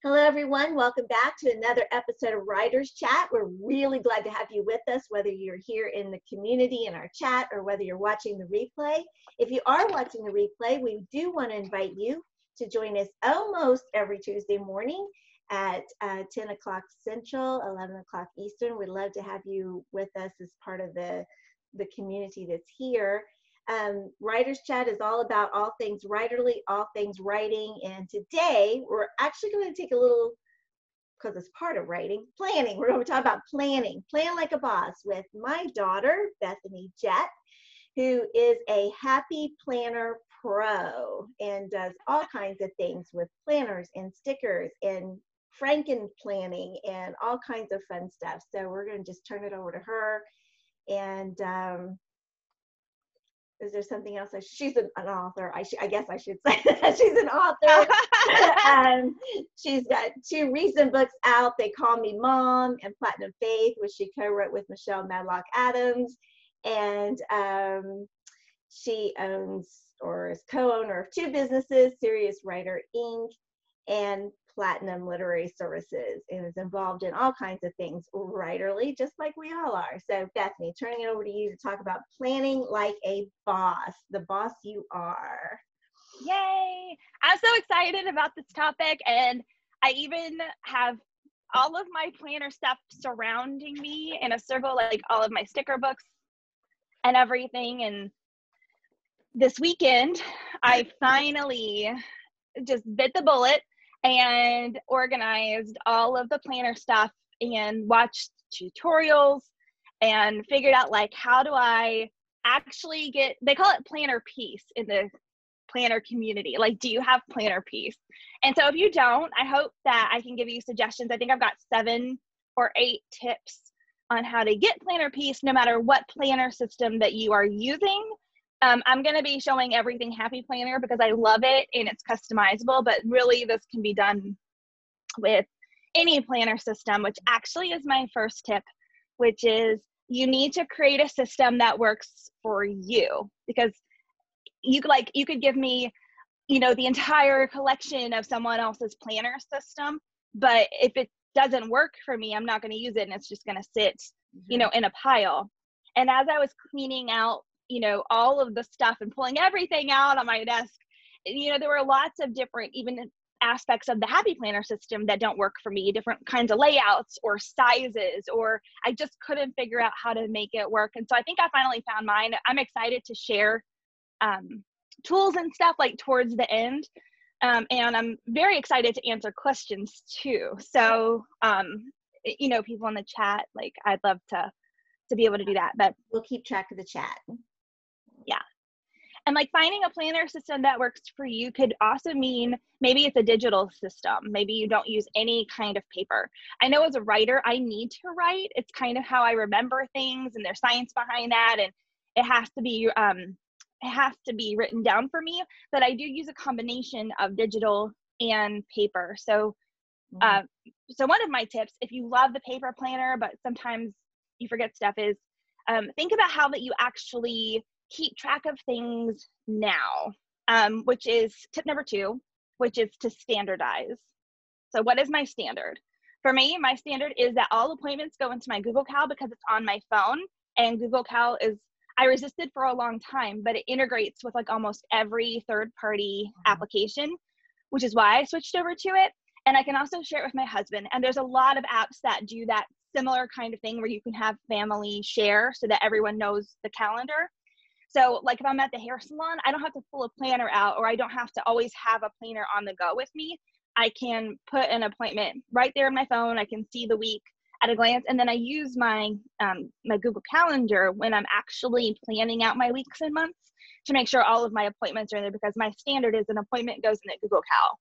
Hello, everyone. Welcome back to another episode of Writers Chat. We're really glad to have you with us, whether you're here in the community in our chat or whether you're watching the replay. If you are watching the replay, we do want to invite you to join us almost every Tuesday morning at 10 o'clock Central, 11 o'clock Eastern. We'd love to have you with us as part of the community that's here. Writers Chat is all about all things writerly, all things writing, and today we're actually going to take a little, because it's part of writing, planning. We're going to talk about planning, plan like a boss, with my daughter, Bethany Jett, who is a happy planner pro and does all kinds of things with planners and stickers and Franken planning and all kinds of fun stuff. So we're going to just turn it over to her. And is there something else? She's an author. I guess I should say that she's an author. She's got 2 recent books out. They Call Me Mom and Platinum Faith, which she co-wrote with Michelle Madlock Adams. And she owns or is co-owner of 2 businesses, Serious Writer Inc. and Platinum Literary Services, and is involved in all kinds of things writerly, just like we all are. So Bethany, turning it over to you to talk about planning like a boss, the boss you are. Yay! I'm so excited about this topic, and I even have all of my planner stuff surrounding me in a circle, like all of my sticker books and everything. And this weekend, I finally just bit the bullet and organized all of the planner stuff and watched tutorials and figured out, like, how do I actually get, they call it planner peace in the planner community. Like, do you have planner peace? And so if you don't, I hope that I can give you suggestions. I think I've got 7 or 8 tips on how to get planner peace no matter what planner system that you are using. I'm going to be showing everything Happy Planner because I love it and it's customizable, but really this can be done with any planner system, which actually is my first tip, which is you need to create a system that works for you, because you could give me, the entire collection of someone else's planner system, but if it doesn't work for me, I'm not going to use it and it's just going to sit, in a pile. And as I was cleaning out all of the stuff and pulling everything out on my desk, there were lots of different even aspects of the Happy Planner system that don't work for me, different kinds of layouts or sizes, or I just couldn't figure out how to make it work. And so I think I finally found mine. I'm excited to share tools and stuff like towards the end. And I'm very excited to answer questions too. So, people in the chat, like, I'd love to be able to do that, but we'll keep track of the chat. Yeah. And like finding a planner system that works for you could also mean maybe it's a digital system. Maybe you don't use any kind of paper. I know as a writer, I need to write. It's kind of how I remember things, and there's science behind that. And it has to be written down for me, but I do use a combination of digital and paper. So, so one of my tips, if you love the paper planner, but sometimes you forget stuff, is think about how that you actually keep track of things now, which is tip number 2, which is to standardize. So what is my standard? For me, my standard is that all appointments go into my Google Cal because it's on my phone, and Google Cal I resisted for a long time, but it integrates with like almost every third-party application, which is why I switched over to it. And I can also share it with my husband. And there's a lot of apps that do that similar kind of thing where you can have family share so that everyone knows the calendar. So like if I'm at the hair salon, I don't have to pull a planner out, or I don't have to always have a planner on the go with me. I can put an appointment right there on my phone. I can see the week at a glance. And then I use my my Google Calendar when I'm actually planning out my weeks and months to make sure all of my appointments are in there, because my standard is an appointment goes in the Google Cal.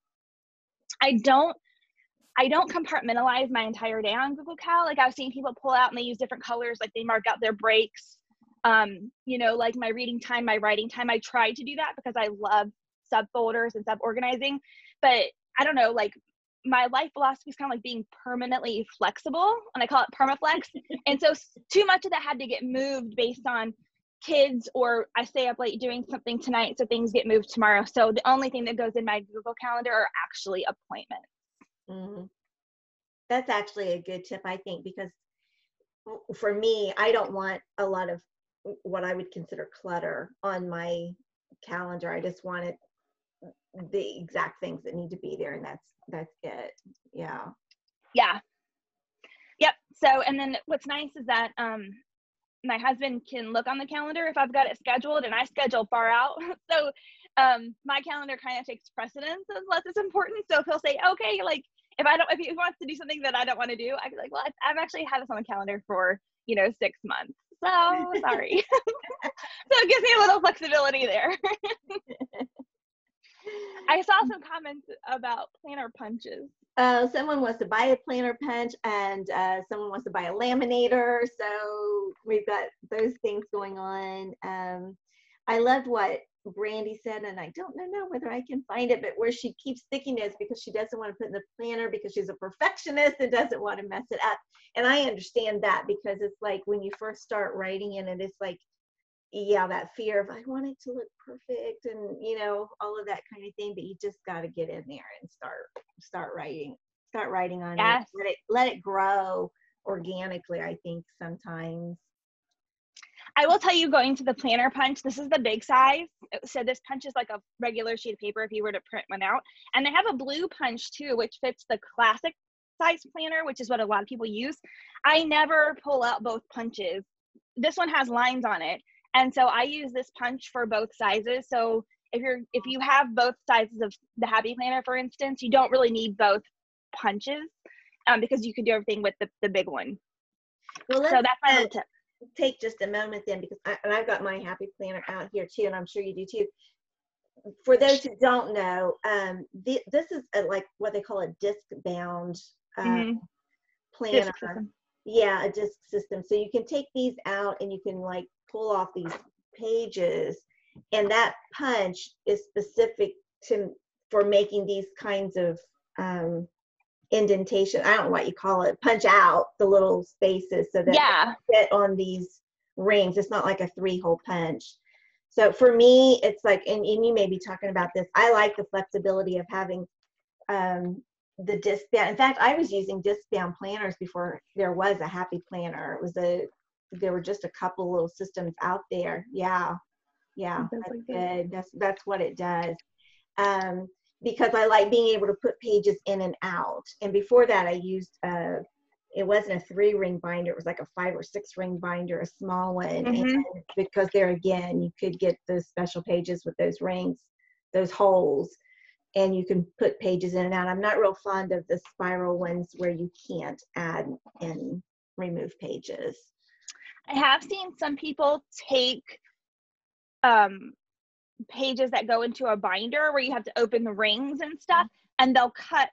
I don't compartmentalize my entire day on Google Cal. Like I've seen people pull out and they use different colors, like they mark out their breaks. Like my reading time, my writing time. I try to do that because I love subfolders and sub-organizing, but I don't know, like my life philosophy is kind of like being permanently flexible, and I call it permaflex. And so too much of that had to get moved based on kids, or I stay up late doing something tonight, so things get moved tomorrow. So the only thing that goes in my Google Calendar are actually appointments. Mhm. That's actually a good tip, I think, because for me, I don't want a lot of what I would consider clutter on my calendar. I just want it the exact things that need to be there, and that's it. Yeah. Yeah. Yep. So, and then what's nice is that my husband can look on the calendar if I've got it scheduled, and I schedule far out. So my calendar kind of takes precedence unless it's important. So if he'll say, okay, like if he wants to do something that I don't want to do, I'd be like, well, I've actually had this on the calendar for, 6 months. So sorry. So it gives me a little flexibility there. I saw some comments about planner punches. Someone wants to buy a planner punch, and someone wants to buy a laminator. So we've got those things going on. I loved what Brandy said, and I don't know whether I can find it, but where she keeps stickiness because she doesn't want to put in the planner because she's a perfectionist and doesn't want to mess it up. And I understand that, because it's like when you first start writing in it, it's like, yeah, that fear of I want it to look perfect, and all of that kind of thing, but you just got to get in there and start writing on it. Yes. Let it grow organically, I think, sometimes. I will tell you, going to the planner punch, this is the big size. So this punch is like a regular sheet of paper if you were to print one out. And they have a blue punch too, which fits the classic size planner, which is what a lot of people use. I never pull out both punches. This one has lines on it. And so I use this punch for both sizes. So if you have both sizes of the Happy Planner, for instance, you don't really need both punches because you can do everything with the big one. Well, so that's my little tip. Take just a moment then, because I've got my Happy Planner out here too, and I'm sure you do too. For those who don't know, this is like what they call a disc-bound planner. Disc system. Yeah, a disc system. So you can take these out and you can like pull off these pages, and that punch is specific for making these kinds of indentation. I don't know what you call it. Punch out the little spaces so that they fit on these rings. It's not like a 3-hole punch. So for me, it's like, and you may be talking about this, I like the flexibility of having the disc bound. In fact, I was using disc bound planners before there was a Happy Planner. There were just a couple little systems out there. Yeah, that's good. That's what it does. Because I like being able to put pages in and out. And before that, I used it wasn't a 3-ring binder, it was like a 5 or 6-ring binder, a small one. Mm-hmm. And because there again, you could get those special pages with those rings, those holes, and you can put pages in and out. I'm not real fond of the spiral ones where you can't add and remove pages. I have seen some people take pages that go into a binder where you have to open the rings and stuff, and they'll cut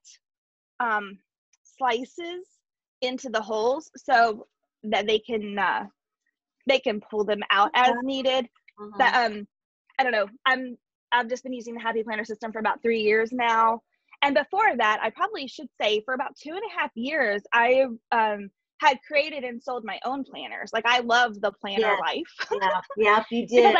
slices into the holes so that they can pull them out as needed. But I don't know. I've just been using the Happy Planner system for about 3 years now, and before that, I probably should say for about 2.5 years, I had created and sold my own planners. Like, I love the planner life. Yeah, you did.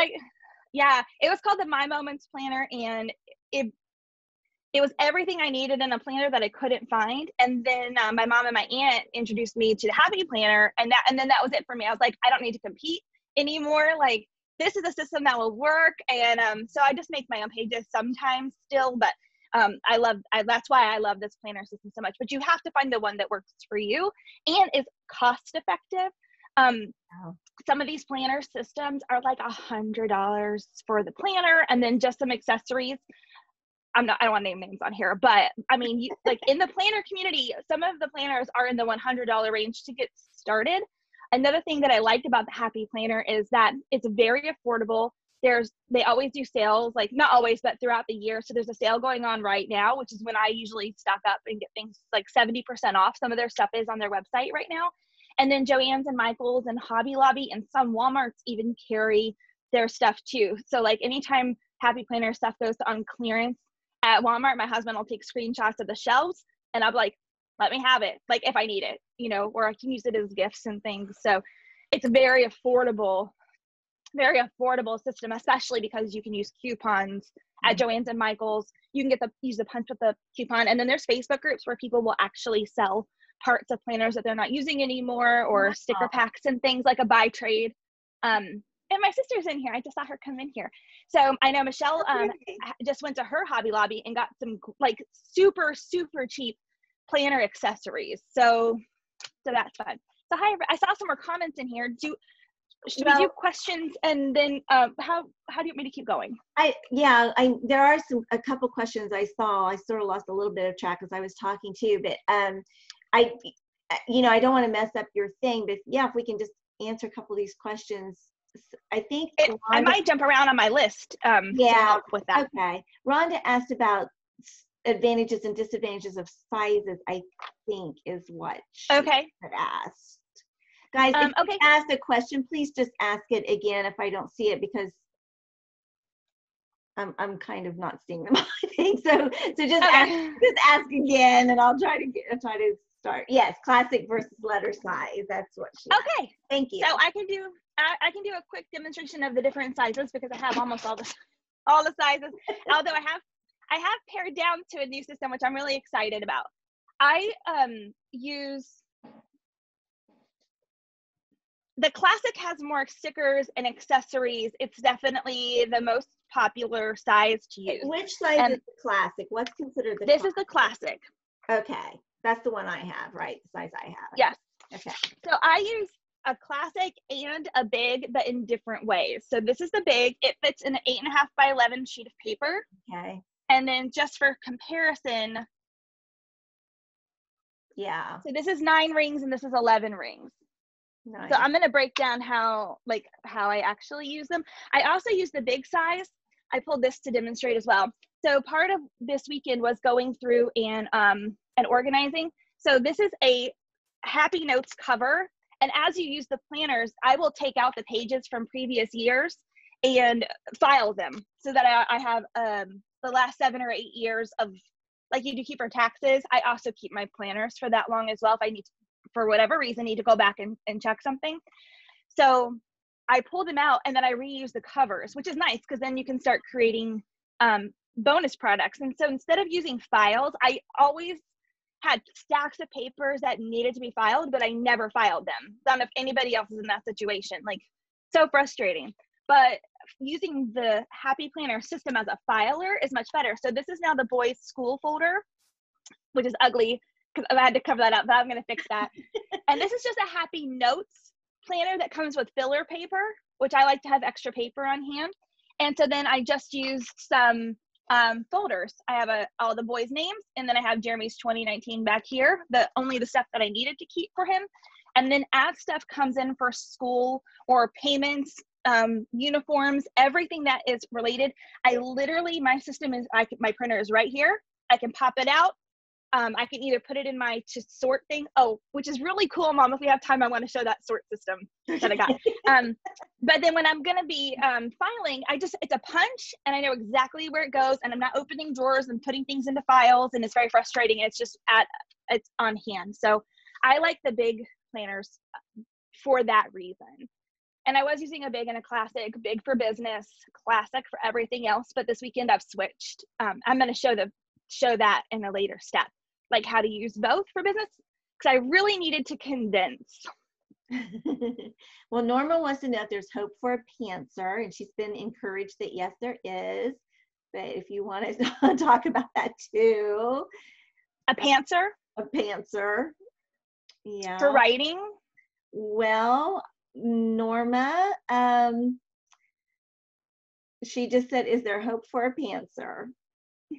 Because it was called the My Moments Planner, and it was everything I needed in a planner that I couldn't find. And then my mom and my aunt introduced me to the Happy Planner, and then that was it for me. I was like, I don't need to compete anymore. Like, this is a system that will work. And so I just make my own pages sometimes still, but that's why I love this planner system so much. But you have to find the one that works for you and is cost effective. Some of these planner systems are like $100 for the planner, and then just some accessories. I don't want to name names on here, but I mean, like in the planner community, some of the planners are in the $100 range to get started. Another thing that I liked about the Happy Planner is that it's very affordable. They always do sales, like not always, but throughout the year. So there's a sale going on right now, which is when I usually stock up and get things like 70% off. Some of their stuff is on their website right now. And then Joann's and Michael's and Hobby Lobby and some Walmarts even carry their stuff too. So like anytime Happy Planner stuff goes on clearance at Walmart, my husband will take screenshots of the shelves, and I'm like, let me have it, like if I need it, or I can use it as gifts and things. So it's very affordable very affordable system, especially because you can use coupons at Joann's and Michael's. You can use the punch with the coupon. And then there's Facebook groups where people will actually sell parts of planners that they're not using anymore, or sticker packs and things, like a buy trade. And my sister's in here. I just saw her come in here. So I know Michelle just went to her Hobby Lobby and got some like super, super cheap planner accessories. So that's fun. So hi, I saw some more comments in here. Should we do questions, and then how do you want me to keep going? There are a couple questions I saw. I sort of lost a little bit of track as I was talking to you, but I don't want to mess up your thing, but if we can just answer a couple of these questions. I think I might jump around on my list to help with that. Okay. Rhonda asked about advantages and disadvantages of sizes, I think is what she had asked. Guys, if you asked a question, please just ask it again if I don't see it, because I'm kind of not seeing them, I think. So just ask again, and I'll try to start. Yes, classic versus letter size. That's what she asked. Thank you. So I can do a quick demonstration of the different sizes, because I have almost all the sizes. Although I have pared down to a new system, which I'm really excited about. I use the classic, has more stickers and accessories. It's definitely the most popular size to use. Which size is the classic? What's considered the classic? This is the classic. Okay. That's the one I have, right? The size I have. Yes. Okay. So I use a classic and a big, but in different ways. So this is the big. It fits in an 8.5 by 11 sheet of paper. Okay. And then just for comparison. Yeah. So this is 9 rings and this is 11 rings. Nice. So I'm going to break down how I actually use them. I also use the big size. I pulled this to demonstrate as well. So part of this weekend was going through and organizing. So this is a Happy Notes cover. And as you use the planners, I will take out the pages from previous years and file them so that I have the last 7 or 8 years of, like you do keep your taxes. I also keep my planners for that long as well if I need to, for whatever reason, need to go back and check something. So I pull them out and then I reuse the covers, which is nice because then you can start creating bonus products. And so instead of using files, I always had stacks of papers that needed to be filed, but I never filed them. I don't know if anybody else is in that situation, like so frustrating. But using the Happy Planner system as a filer is much better. So this is now the boys' school folder, which is ugly because I had to cover that up, but I'm going to fix that. And this is just a Happy Notes planner that comes with filler paper, which I like to have extra paper on hand. And so then I just used some folders. I have all the boys' names, and then I have Jeremy's 2019 back here, only the stuff that I needed to keep for him. And then as stuff comes in for school or payments, uniforms, everything that is related, I literally, my system is, my printer is right here. I can pop it out. I can either put it in my to sort thing. Oh, which is really cool, Mom. If we have time, I want to show that sort system that I got. But then when I'm going to be filing, it's a punch and I know exactly where it goes, and I'm not opening drawers and putting things into files, and it's very frustrating. And it's just it's on hand. So I like the big planners for that reason. And I was using a big and a classic, big for business, classic for everything else. But this weekend I've switched. I'm going to show that in a later step, like how to use both for business, because I really needed to condense. Well, Norma wants to know if there's hope for a pantser, and she's been encouraged that yes, there is. But if you want to talk about that too. A pantser? A pantser. Yeah. For writing? Well, Norma, she just said, is there hope for a pantser?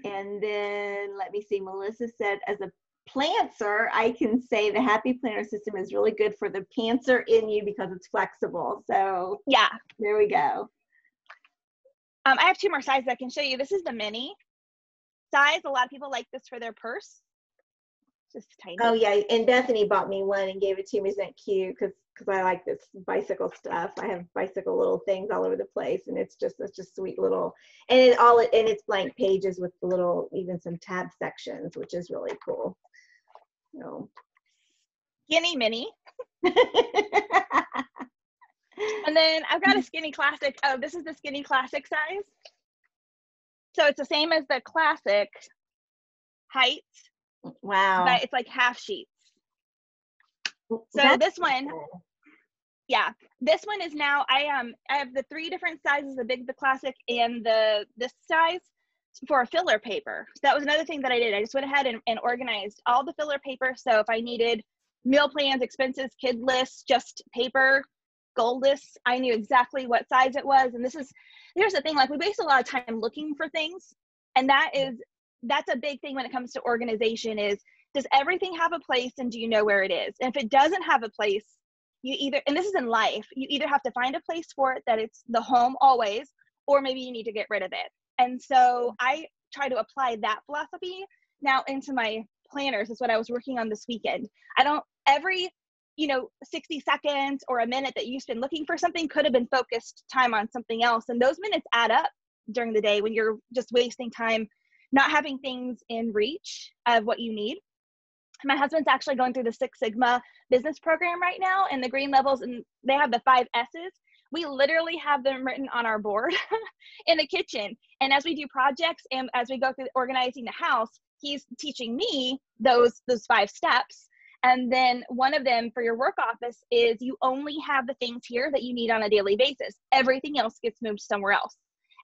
And then let me see, Melissa said, as a plantser, I can say the Happy Planner system is really good for the pantser in you because it's flexible. So yeah, there we go. I have 2 more sizes I can show you. This is the mini size. A lot of people like this for their purse. Just tiny. Oh yeah, and Bethany bought me one and gave it to me. Isn't that cute? Because I like this bicycle stuff. I have bicycle little things all over the place, and it's just such a sweet little, and it's blank pages with little, even some tab sections, which is really cool. So. Skinny mini. And then I've got a skinny classic. Oh, this is the skinny classic size. So it's the same as the classic height, Wow. but it's like half sheets. So That's this one, cool. yeah, this one is now, I have the 3 different sizes, the big, the classic, and this size for a filler paper. So that was another thing that I did. I just went ahead and organized all the filler paper. So if I needed meal plans, expenses, kid lists, just paper, goal lists, I knew exactly what size it was. And here's the thing, like we waste a lot of time looking for things. And that's a big thing when it comes to organization is, does everything have a place and do you know where it is? And if it doesn't have a place, you either, and this is in life, you either have to find a place for it that it's the home always, or maybe you need to get rid of it. And so I try to apply that philosophy now into my planners. Is what I was working on this weekend. Every 60 seconds or a minute that you spend looking for something could have been focused time on something else. And those minutes add up during the day when you're just wasting time not having things in reach of what you need. My husband's actually going through the 6 Sigma business program right now, and the green levels, and they have the 5 S's. We literally have them written on our board in the kitchen. And as we do projects and as we go through organizing the house, he's teaching me those 5 steps. And then one of them for your work office is you only have the things here that you need on a daily basis. Everything else gets moved somewhere else.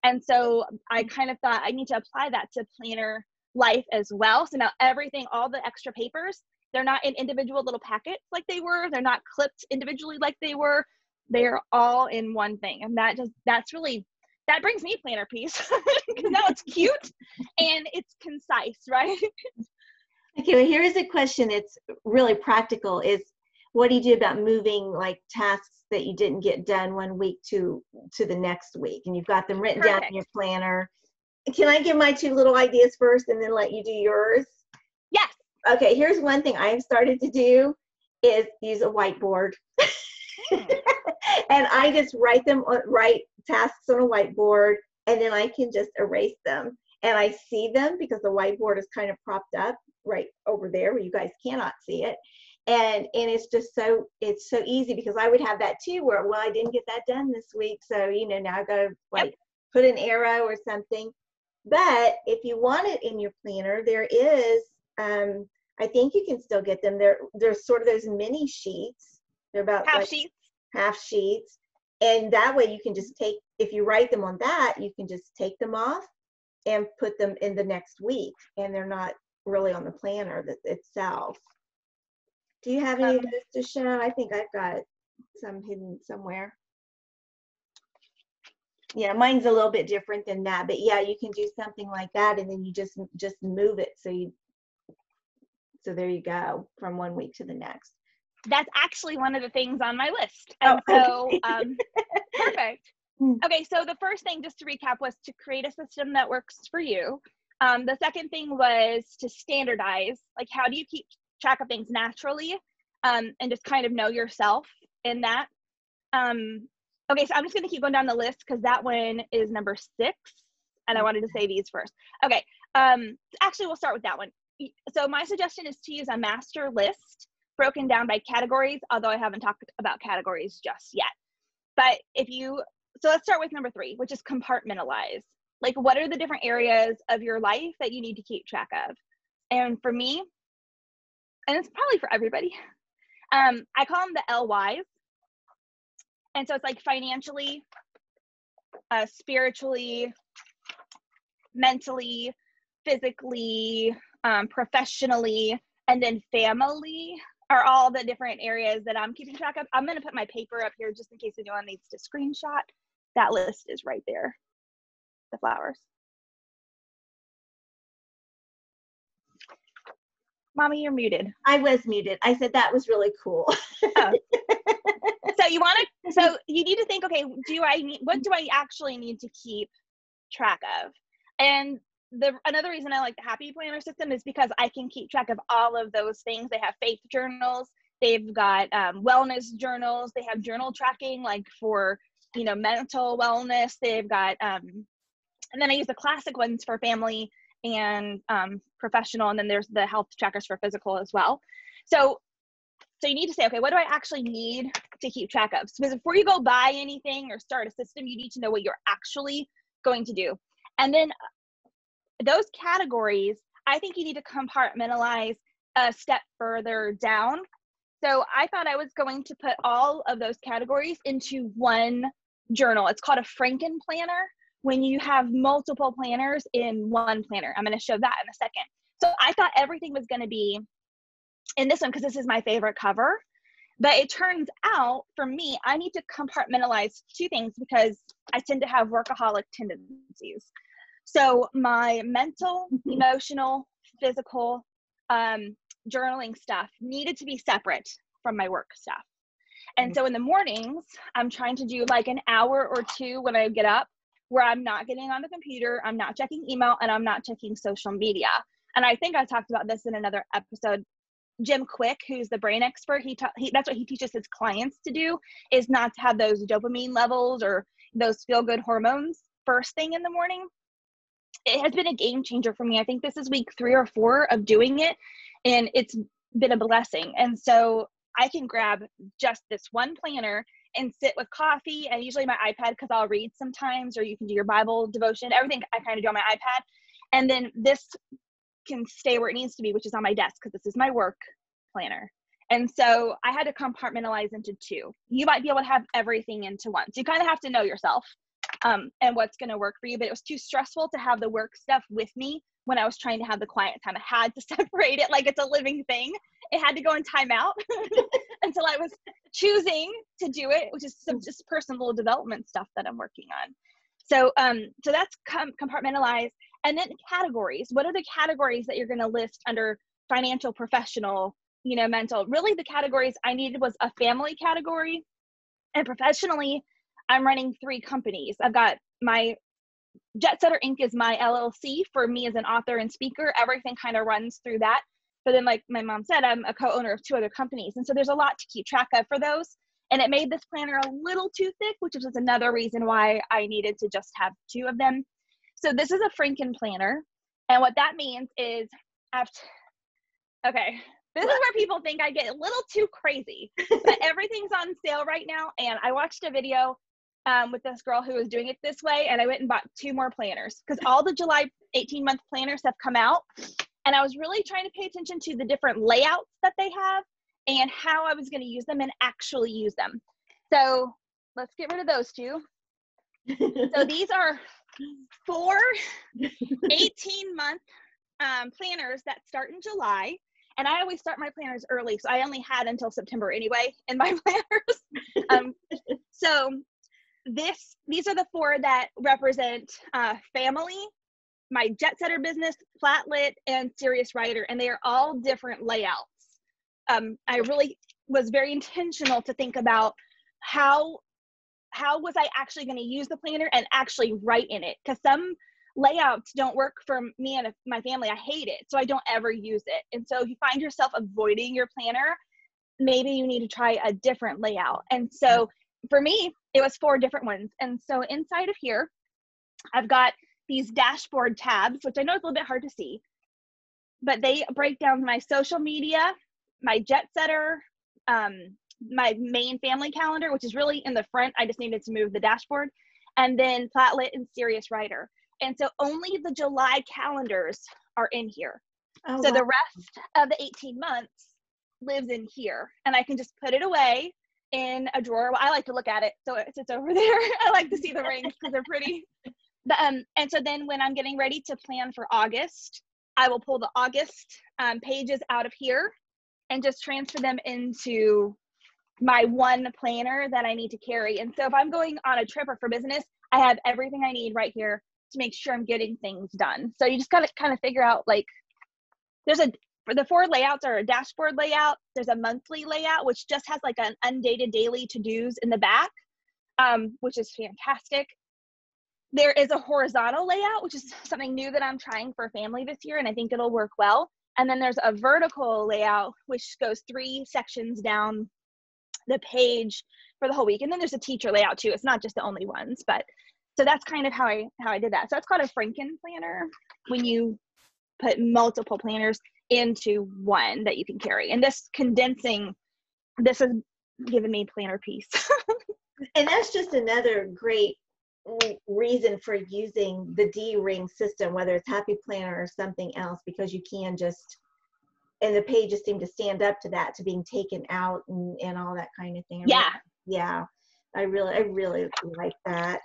And so I kind of thought I need to apply that to planner life as well. So now everything, all the extra papers, they're not in individual little packets like they were. They're not clipped individually like they were. They're all in one thing. And that brings me planner peace because now it's cute and it's concise, right? Okay, well, here's a question that's really practical is, what do you do about moving like tasks that you didn't get done one week to the next week? And you've got them written down in your planner. Can I give my 2 little ideas first and then let you do yours? Yes. Okay, here's one thing I've started to do is use a whiteboard. And I just write tasks on a whiteboard, and then I can just erase them. And I see them because the whiteboard is kind of propped up right over there where you guys cannot see it. And it's just it's so easy, because I would have that too where, well, I didn't get that done this week. So, now I got to put an arrow or something. But if you want it in your planner, there is, I think you can still get them. There's sort of those mini sheets. They're about half sheets. And that way you can just if you write them on that, you can just take them off and put them in the next week. And they're not really on the planner itself. Do you have any of those to show? I think I've got some hidden somewhere. Yeah, mine's a little bit different than that, but yeah, you can do something like that, and then you just move it so there you go, from one week to the next. That's actually one of the things on my list. And so perfect. Okay, so the first thing, just to recap, was to create a system that works for you. The second thing was to standardize, like how do you keep track of things naturally, and just kind of know yourself in that. Okay, so I'm just going to keep going down the list because that one is number 6, and I wanted to say these first. Okay, actually, we'll start with that one. So my suggestion is to use a master list broken down by categories, although I haven't talked about categories just yet. But so let's start with number 3, which is compartmentalize. Like, what are the different areas of your life that you need to keep track of? And for me, and it's probably for everybody, I call them the LYs. And so it's like financially, spiritually, mentally, physically, professionally, and then family are all the different areas that I'm keeping track of. I'm going to put my paper up here just in case anyone needs to screenshot. That list is right there, the flowers. Mommy, you're muted. I was muted. I said that was really cool. Oh. So you need to think, okay, what do I actually need to keep track of? And another reason I like the Happy Planner system is because I can keep track of all of those things. They have faith journals. They've got wellness journals. They have journal tracking, like for, mental wellness. They've got, and then I use the classic ones for family and professional. And then there's the health trackers for physical as well. So So you need to say, okay, what do I actually need to keep track of? Because before you go buy anything or start a system, you need to know what you're actually going to do. And then those categories, I think you need to compartmentalize a step further down. So I thought I was going to put all of those categories into one journal. It's called a Franken Planner, when you have multiple planners in one planner. I'm going to show that in a second. So I thought everything was going to be in this one because this is my favorite cover. But it turns out for me, I need to compartmentalize two things because I tend to have workaholic tendencies. So my mental, emotional, physical journaling stuff needed to be separate from my work stuff. And so in the mornings, I'm trying to do like an hour or two when I get up where I'm not getting on the computer, I'm not checking email, and I'm not checking social media. And I think I talked about this in another episode. Jim Quick, who's the brain expert, that's what he teaches his clients to do, is not to have those dopamine levels or those feel-good hormones first thing in the morning. It has been a game changer for me. I think this is week 3 or 4 of doing it, and it's been a blessing. And so I can grab just this one planner and sit with coffee and usually my iPad because I'll read sometimes, or you can do your Bible devotion, everything I kind of do on my iPad. And then this can stay where it needs to be, which is on my desk because this is my work planner. And so I had to compartmentalize into 2. You might be able to have everything into one. So you kind of have to know yourself and what's going to work for you. But it was too stressful to have the work stuff with me when I was trying to have the client time. I had to separate it like it's a living thing. It had to go in timeout until I was choosing to do it, which is some just personal development stuff that I'm working on. So so that's compartmentalized. And then categories. What are the categories that you're going to list under financial, professional, mental? Really the categories I needed was a family category. And professionally, I'm running 3 companies. I've got my Jet Setter Inc. is my LLC for me as an author and speaker. Everything kind of runs through that. But then like my mom said, I'm a co-owner of 2 other companies. And so there's a lot to keep track of for those. And it made this planner a little too thick, which was another reason why I needed to just have 2 of them. So this is a Franken Planner. And what that means is, okay, this is where people think I get a little too crazy, but everything's on sale right now. And I watched a video with this girl who was doing it this way, and I went and bought 2 more planners because all the July 18-month planners have come out. And I was really trying to pay attention to the different layouts that they have and how I was going to use them and actually use them. So let's get rid of those 2. So these are 4 18-month planners that start in July. And I always start my planners early, so I only had until September anyway in my planners. So these are the 4 that represent family, my Jet Setter business, Flatlit, and Serious Writer, and they are all different layouts. I really was very intentional to think about how was I actually going to use the planner and actually write in it, because some layouts don't work for me and my family. I hate it, so I don't ever use it. And so if you find yourself avoiding your planner, maybe you need to try a different layout. And so for me, it was 4 different ones. And so inside of here, I've got these dashboard tabs, which I know is a little bit hard to see, but they break down my social media, my Jet Setter, my main family calendar, which is really in the front. I just needed to move the dashboard, and then Flatlit and Serious Writer. And so only the July calendars are in here. Oh, so wow. The rest of the 18 months lives in here, and I can just put it away in a drawer. Well, I like to look at it, so it sits over there. I like to see the rings because they're pretty. And so then when I'm getting ready to plan for August, I will pull the August pages out of here and just transfer them into my one planner that I need to carry. And so if I'm going on a trip or for business, I have everything I need right here to make sure I'm getting things done. So you just gotta kind of figure out, like, for the 4 layouts are a dashboard layout. There's a monthly layout, which just has like an undated daily to-dos in the back, which is fantastic. There is a horizontal layout, which is something new that I'm trying for family this year, and I think it'll work well. And then there's a vertical layout, which goes 3 sections down the page for the whole week. And then there's a teacher layout too. It's not just the only ones, but so that's kind of how I did that. So it's called a Franken Planner, when you put multiple planners into one that you can carry. And this condensing this has given me planner peace. And that's just another great reason for using the D-ring system, whether it's Happy Planner or something else, because you can just, and the pages seem to stand up to that, to being taken out and all that kind of thing. I really like that.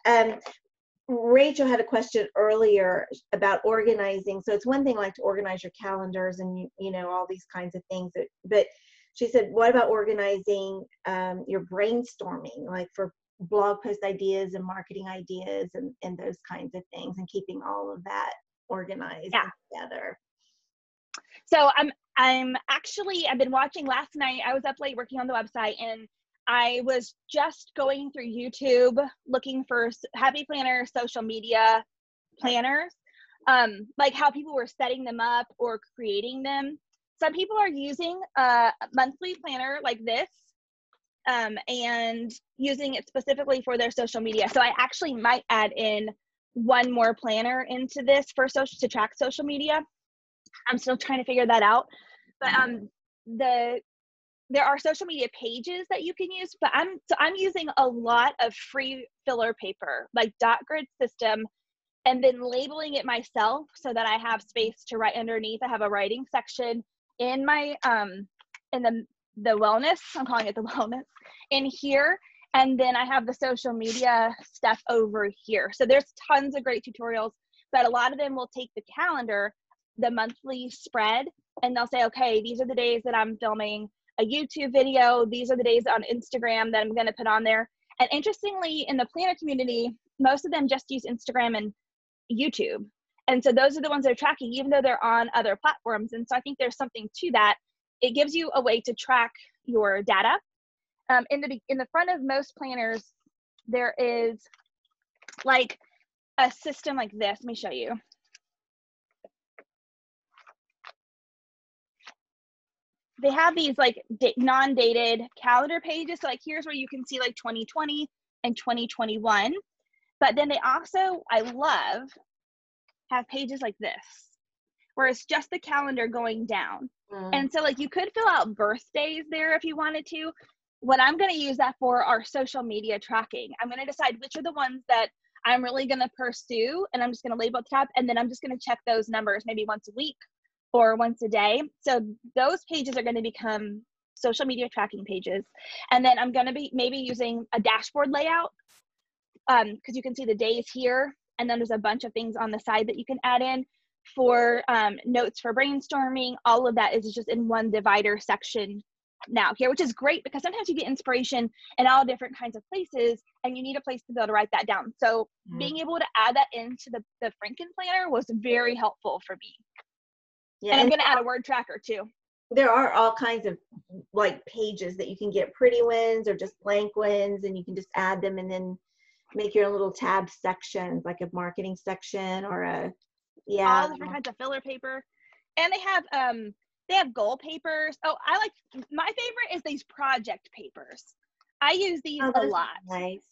Rachel had a question earlier about organizing. So it's one thing like to organize your calendars and you know all these kinds of things, but she said, what about organizing your brainstorming, like for blog post ideas and marketing ideas and those kinds of things, and keeping all of that organized together? So I've been watching last night. I was up late working on the website, and I was just going through YouTube looking for Happy Planner social media planners, like how people were setting them up or creating them. Some people are using a monthly planner like this, and using it specifically for their social media. So I actually might add in one more planner into this for to track social media. I'm still trying to figure that out. But there are social media pages that you can use, but I'm using a lot of free filler paper, like dot grid system, and then labeling it myself so that I have space to write underneath. I have a writing section in my in the wellness, I'm calling it the wellness, in here, and then I have the social media stuff over here. So there's tons of great tutorials, but a lot of them will take the calendar, the monthly spread, and they'll say, okay, these are the days that I'm filming a YouTube video. These are the days on Instagram that I'm going to put on there. And interestingly, in the planner community, most of them just use Instagram and YouTube. And so those are the ones that are tracking, even though they're on other platforms. And so I think there's something to that. It gives you a way to track your data. In the front of most planners, there is like a system like this. Let me show you. They have these like non-dated calendar pages. So like here's where you can see like 2020 and 2021. But then they also, I love, have pages like this, where it's just the calendar going down. And so like you could fill out birthdays there if you wanted to. What I'm going to use that for are social media tracking. I'm going to decide which are the ones that I'm really going to pursue, and I'm just going to label at the top, and then I'm just going to check those numbers maybe once a week or once a day. So those pages are going to become social media tracking pages. And then I'm going to be maybe using a dashboard layout, because you can see the days here, and then there's a bunch of things on the side that you can add in for notes for brainstorming. All of that is just in one divider section now here, which is great because sometimes you get inspiration in all different kinds of places and you need a place to be able to write that down. So being able to add that into the Franken Planner was very helpful for me. Yeah, and I'm going to add a word tracker too. There are all kinds of like pages that you can get, pretty ones or just blank ones, and you can just add them and then make your little tab sections, like a marketing section or a, all different kinds of filler paper. And they have goal papers. Oh, my favorite is these project papers. I use these a lot. Nice.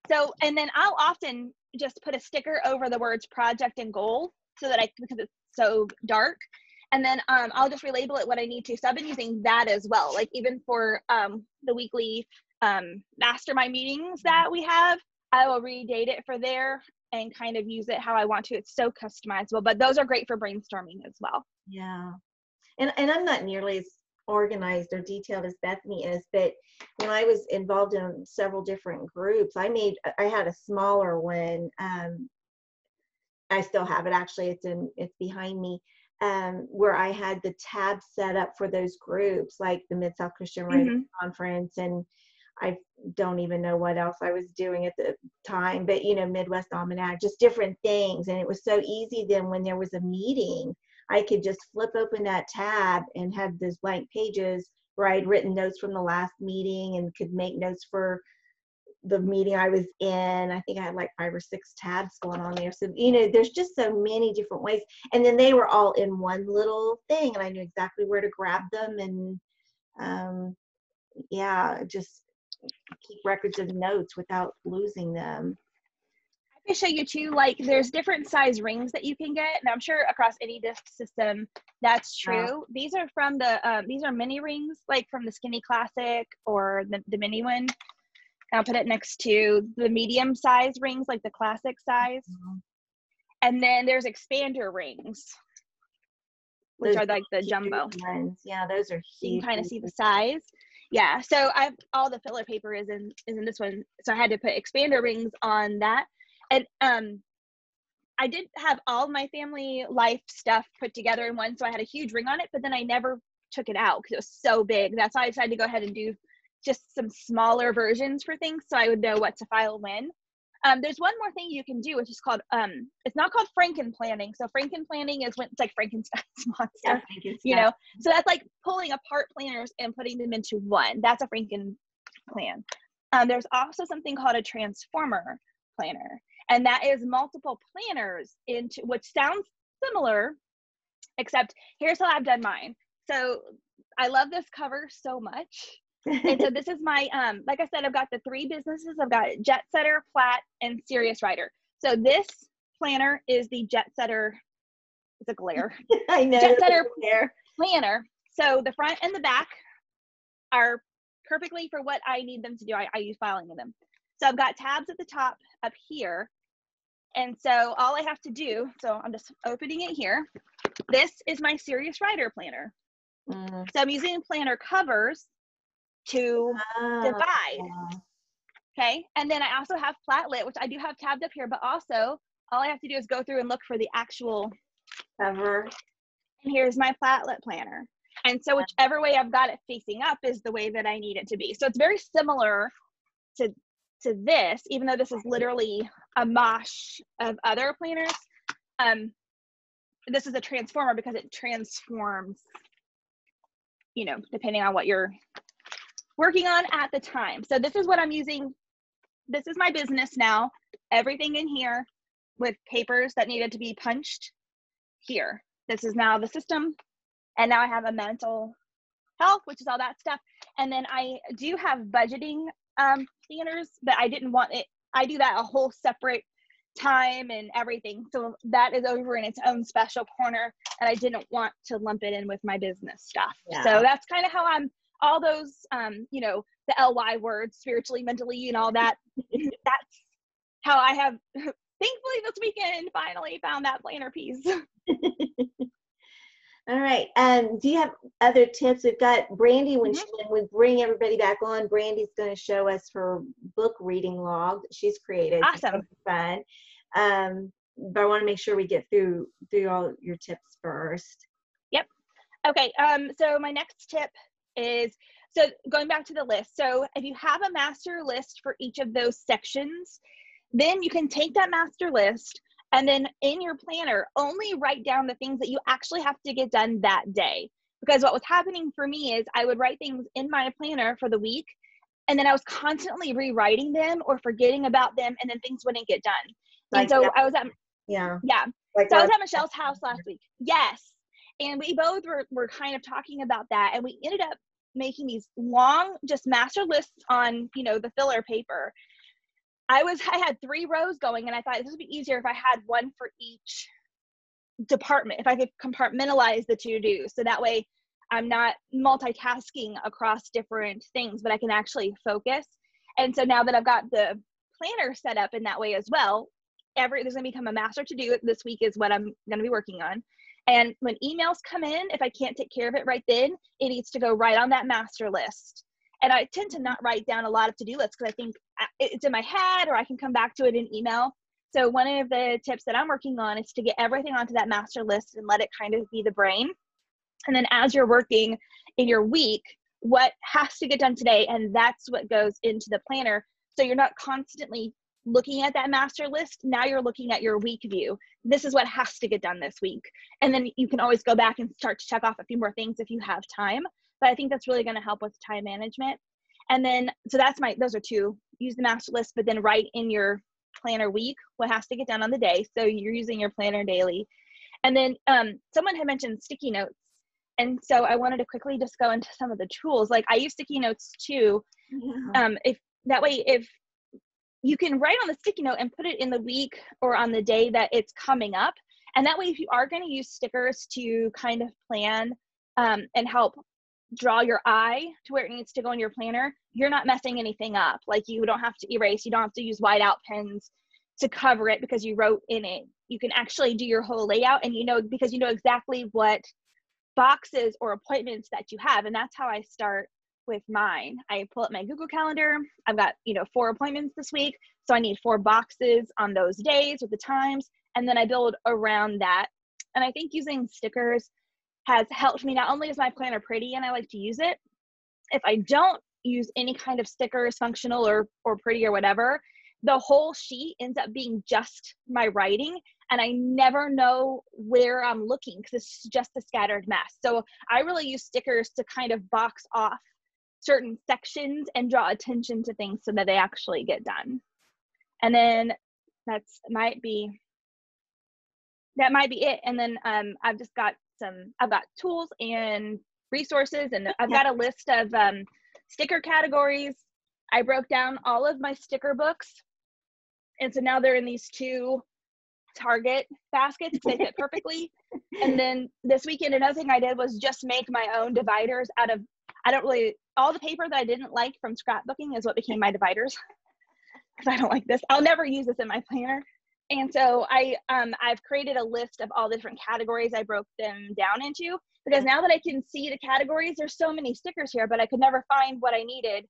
So, and then I'll often just put a sticker over the words project and goal so that because it's so dark. And then I'll just relabel it what I need to. So I've been using that as well. Like even for the weekly mastermind meetings that we have, I will redate it for there and kind of use it how I want to. It's so customizable, but those are great for brainstorming as well. Yeah. And I'm not nearly as organized or detailed as Bethany is, but when I was involved in several different groups, I had a smaller one. I still have it, actually. It's behind me, where I had the tabs set up for those groups, like the Mid-South Christian Writers Conference, and I don't even know what else I was doing at the time, but Midwest Almanac, just different things. And it was so easy then when there was a meeting, I could just flip open that tab and have those blank pages where I'd written notes from the last meeting and could make notes for the meeting I was in. I think I had like 5 or 6 tabs going on there. So, there's just so many different ways. And then they were all in one little thing, and I knew exactly where to grab them. And just keep records of notes without losing them. to show you too, like there's different size rings that you can get, and I'm sure across any disc system that's true. These are from the these are mini rings, like from the Skinny Classic or the mini one. I'll put it next to the medium size rings, like the classic size. And then there's expander rings, which are like the jumbo ones. Yeah, those are huge. You can kind of see the size. Yeah, so I've all the filler paper is in this one, so I had to put expander rings on that. And I did have all my family life stuff put together in one, so I had a huge ring on it, but then I never took it out because it was so big. That's why I decided to go ahead and do just some smaller versions for things so I would know what to file when. There's one more thing you can do, which is called, it's not called Franken planning. So Franken planning is when it's like Frankenstein's monster, you know? So that's like pulling apart planners and putting them into one. That's a Franken plan. There's also something called a transformer planner. And that is multiple planners into, which sounds similar, except here's how I've done mine. So I love this cover so much. And so this is my, like I said, I've got the 3 businesses. I've got Jet Setter, Plat, and Serious Writer. So this planner is the Jet Setter, it's a glare. I know. Jet Setter planner. So the front and the back are perfectly for what I need them to do. I use filing in them. So I've got tabs at the top up here. And so all I have to do, so I'm just opening it here. This is my Serious Writer planner. So I'm using planner covers to divide. Okay. And then I also have Flatlit, which I do have tabbed up here, but also all I have to do is go through and look for the actual cover. And here's my Flatlit planner. And so whichever way I've got it facing up is the way that I need it to be. So it's very similar to this, even though this is literally a mosh of other planners. This is a transformer because it transforms, you know, depending on what you're working on at the time. So this is what I'm using. This is my business now. Everything in here with papers that needed to be punched here. This is now the system. And now I have a mental health, which is all that stuff. And then I do have budgeting planners, but I didn't want it. I do that a whole separate time and everything. So that is over in its own special corner. And I didn't want to lump it in with my business stuff. Yeah. So that's kind of how I'm, all those, you know, the LY words, spiritually, mentally, and all that. That's how I have, thankfully this weekend, finally found that planner piece. All right. Do you have other tips? We've got Brandy, when we bring everybody back on, Brandy's going to show us her book reading log that she's created. Awesome. It's fun. But I want to make sure we get through all your tips first. Yep. Okay. So my next tip is, so going back to the list. So if you have a master list for each of those sections, then you can take that master list and then in your planner, only write down the things that you actually have to get done that day. Because what was happening for me is I would write things in my planner for the week, and then I was constantly rewriting them or forgetting about them, and then things wouldn't get done. And so I was at, like so I was at Michelle's house last week. Yes. And we both were kind of talking about that, and we ended up making these long, just master lists on, you know, the filler paper. I had 3 rows going, and I thought this would be easier if I had one for each department, if I could compartmentalize the to-do. So that way I'm not multitasking across different things, but I can actually focus. And so now that I've got the planner set up in that way as well, there's going to become a master to-do this week is what I'm going to be working on. And when emails come in, if I can't take care of it right then, it needs to go right on that master list. And I tend to not write down a lot of to-do lists because I think it's in my head or I can come back to it in email. So one of the tips that I'm working on is to get everything onto that master list and let it kind of be the brain. And then as you're working in your week, what has to get done today? And that's what goes into the planner. So you're not constantly looking at that master list. Now you're looking at your week view. This is what has to get done this week. And then you can always go back and start to check off a few more things if you have time. But I think that's really going to help with time management. And then, so those are 2, use the master list, but then write in your planner week what has to get done on the day. So you're using your planner daily. And then someone had mentioned sticky notes. And so I wanted to quickly just go into some of the tools. Like I use sticky notes too. If you can write on the sticky note and put it in the week or on the day that it's coming up. And that way, if you are going to use stickers to kind of plan and help draw your eye to where it needs to go in your planner, you're not messing anything up. Like, you don't have to erase, you don't have to use whiteout pens to cover it because you wrote in it. You can actually do your whole layout, and because you know exactly what boxes or appointments that you have. And that's how I start with mine. I pull up my Google Calendar. I've got 4 appointments this week, so I need 4 boxes on those days with the times, and then I build around that. And I think using stickers has helped me. Not only is my planner pretty and I like to use it, if I don't use any kind of stickers, functional or pretty or whatever, the whole sheet ends up being just my writing, and I never know where I'm looking because it's just a scattered mess. So I really use stickers to kind of box off certain sections and draw attention to things so that they actually get done. And then that might be it. And then I've got tools and resources, and I've got a list of sticker categories. I broke down all of my sticker books, and so now they're in these 2 Target baskets. They fit perfectly. And then this weekend, another thing I did was just make my own dividers out of, all the paper that I didn't like from scrapbooking is what became my dividers, because I don't like this. I'll never use this in my planner. And so I've created a list of all the different categories I broke them down into, because now that I can see the categories, there's so many stickers here, but I could never find what I needed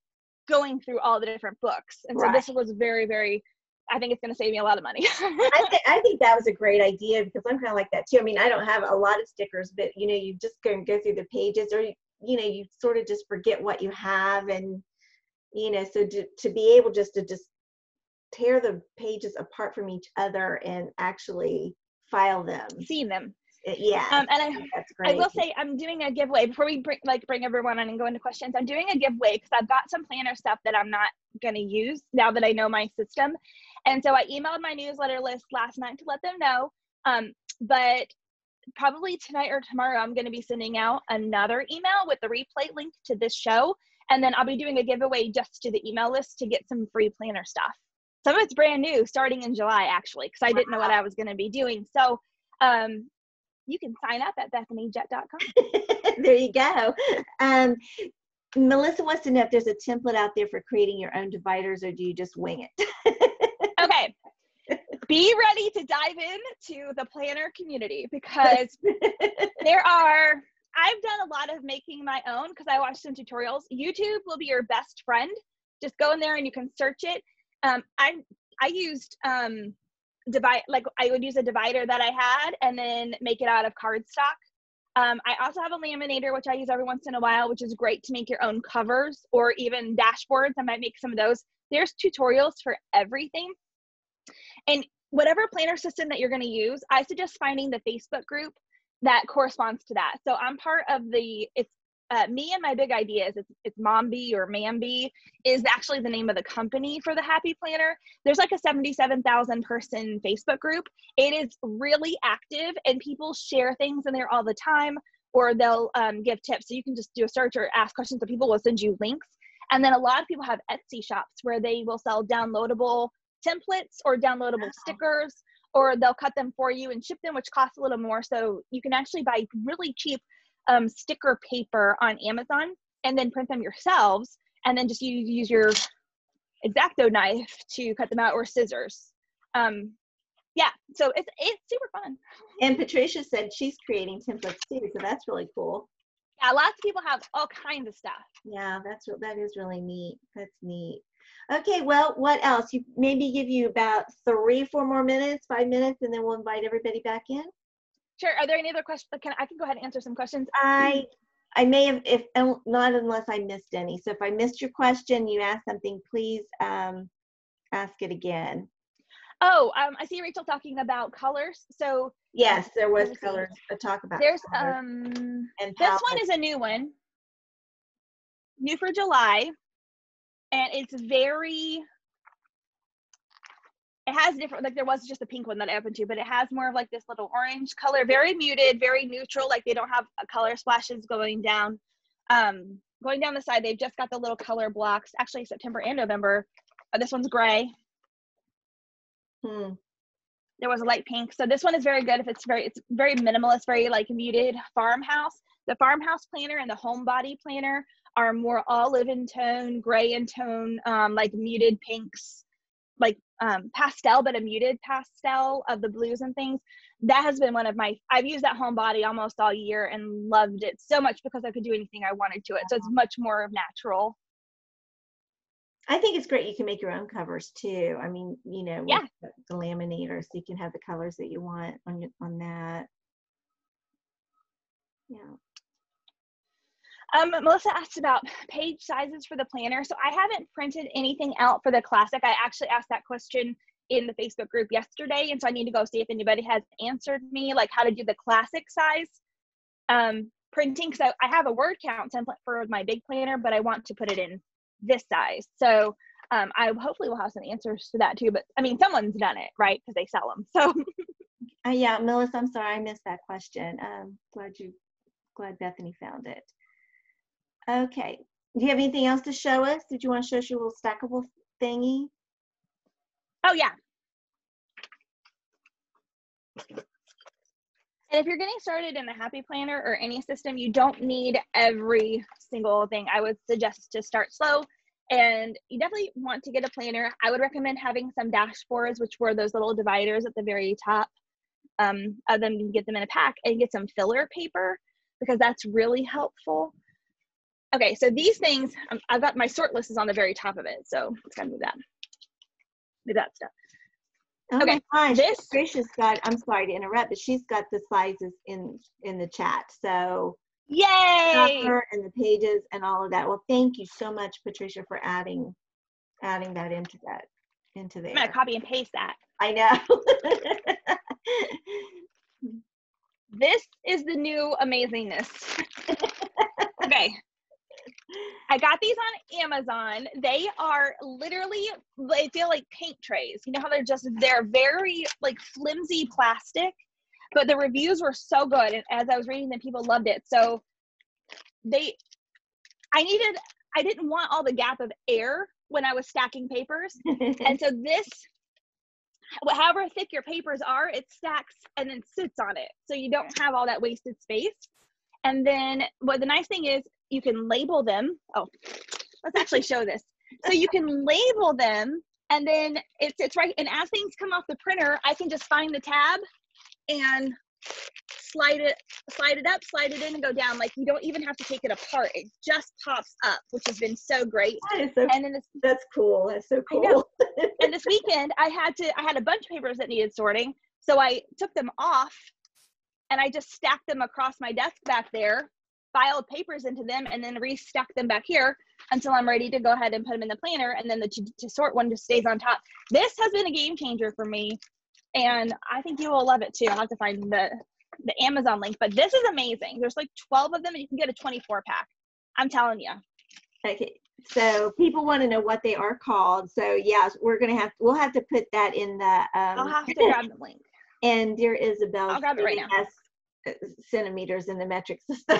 going through all the different books. And so this was very, very, I think it's going to save me a lot of money. I think that was a great idea, because I'm kind of like that too. I mean, I don't have a lot of stickers, but you just go through the pages, or you sort of just forget what you have, and so to be able just to tear the pages apart from each other and actually file them, see them. Yeah. And that's great. I will say I'm doing a giveaway before we bring everyone on and go into questions. I'm doing a giveaway because I've got some planner stuff that I'm not going to use now that I know my system. And so I emailed my newsletter list last night to let them know. But probably tonight or tomorrow, I'm going to be sending out another email with the replay link to this show. And then I'll be doing a giveaway just to the email list to get some free planner stuff. Some of it's brand new, starting in July, actually, because I didn't know what I was going to be doing. So you can sign up at BethanyJett.com. There you go. Melissa wants to know if there's a template out there for creating your own dividers, or do you just wing it? Okay. Be ready to dive into the planner community, because I've done a lot of making my own because I watched some tutorials. YouTube will be your best friend. Just go in there and you can search it. I used I would use a divider that I had and then make it out of cardstock. I also have a laminator, which I use every once in a while, which is great to make your own covers or even dashboards. I might make some of those. There's tutorials for everything. And whatever planner system that you're going to use, I suggest finding the Facebook group that corresponds to that. So I'm part of it's Me and My Big Ideas. It's Momby or Mamby is actually the name of the company for the Happy Planner. There's like a 77,000 person Facebook group. It is really active, and people share things in there all the time, or they'll give tips. So you can just do a search or ask questions, and people will send you links. And then a lot of people have Etsy shops where they will sell downloadable templates or downloadable stickers, or they'll cut them for you and ship them, which costs a little more. So you can actually buy really cheap sticker paper on Amazon and then print them yourselves, and then just use your X-Acto knife to cut them out, or scissors. Yeah, so it's super fun. And Patricia said she's creating templates too, so that's really cool. Yeah, lots of people have all kinds of stuff. Yeah, that is really neat. That's neat. Okay, well, what else? Maybe give you about 3-4 more minutes, 5 minutes, and then we'll invite everybody back in. Sure. Are there any other questions? I can go ahead and answer some questions. I may have, if not, unless I missed any. So if I missed your question, you asked something, please ask it again. Oh, I see Rachel talking about colors. So yes, there was colors to talk about. There's colors. And this one is a new one, new for July, and it's it has different, like there was just a pink one that I opened to, but it has more of like this little orange color, very muted, very neutral. Like they don't have color splashes going down the side. They've just got the little color blocks, actually September and November. This one's gray. Hmm. There was a light pink. So this one is very good if it's very minimalist, very like muted farmhouse. The farmhouse planner and the homebody planner are more olive in tone, gray in tone, like muted pinks, like pastel, but a muted pastel of the blues and things. That has been one of my, I've used that homebody almost all year and loved it so much because I could do anything I wanted to it. So it's much more natural. I think it's great you can make your own covers too. I mean, you know, Yeah. with the laminator, so you can have the colors that you want on that. Yeah. Melissa asked about page sizes for the planner. So I haven't printed anything out for the classic. I actually asked that question in the Facebook group yesterday. And so I need to go see if anybody has answered me, like how to do the classic size printing. So I have a word count template for my big planner, but I want to put it in this size. So I hopefully will have some answers to that too. But I mean, someone's done it, right? Because they sell them. So Yeah, Melissa, I'm sorry I missed that question. Glad Bethany found it. Okay. Do you have anything else to show us? Did you want to show us your little stackable thingy? oh yeah. And if you're getting started in a Happy Planner or any system, you don't need every single thing. I would suggest to start slow, and you definitely want to get a planner. I would recommend having some dashboards, which were those little dividers at the very top of them. You can get them in a pack and get some filler paper because that's really helpful. Okay, so these things, I've got my sort list is on the very top of it, so let's gotta move that stuff. Oh okay, my gosh, this Tricia's got, I'm sorry to interrupt, but she's got the sizes in the chat. So yay! cover and the pages and all of that. Well, thank you so much, Patricia, for adding that into there. I'm gonna copy and paste that. I know. This is the new amazingness. Okay. I got these on Amazon. They are literally, they feel like paint trays. You know how they're very like flimsy plastic, but the reviews were so good. And as I was reading them, people loved it. So I didn't want all the gap of air when I was stacking papers. And so this, however thick your papers are, it stacks and then sits on it. So you don't have all that wasted space. And then what the nice thing is, you can label them. Oh, let's actually show this. So you can label them, and then it's right. And as things come off the printer, I can just find the tab and slide it up, slide it in, and go down. Like you don't even have to take it apart. It just pops up, which has been so great. That is so, and then that's cool. That's so cool. I know. And this weekend, I had a bunch of papers that needed sorting, so I took them off, and I just stacked them across my desk back there, filed papers into them, and then restuck them back here until I'm ready to go ahead and put them in the planner. And then the to sort one just stays on top. This has been a game changer for me, and I think you will love it too. I'll have to find the Amazon link, but this is amazing. There's like 12 of them, and you can get a 24 pack. I'm telling you. Okay, so people want to know what they are called. So yes, we'll have to put that in the. I'll have to grab the link. And dear Isabel, I'll grab it right now. Centimeters in the metric system.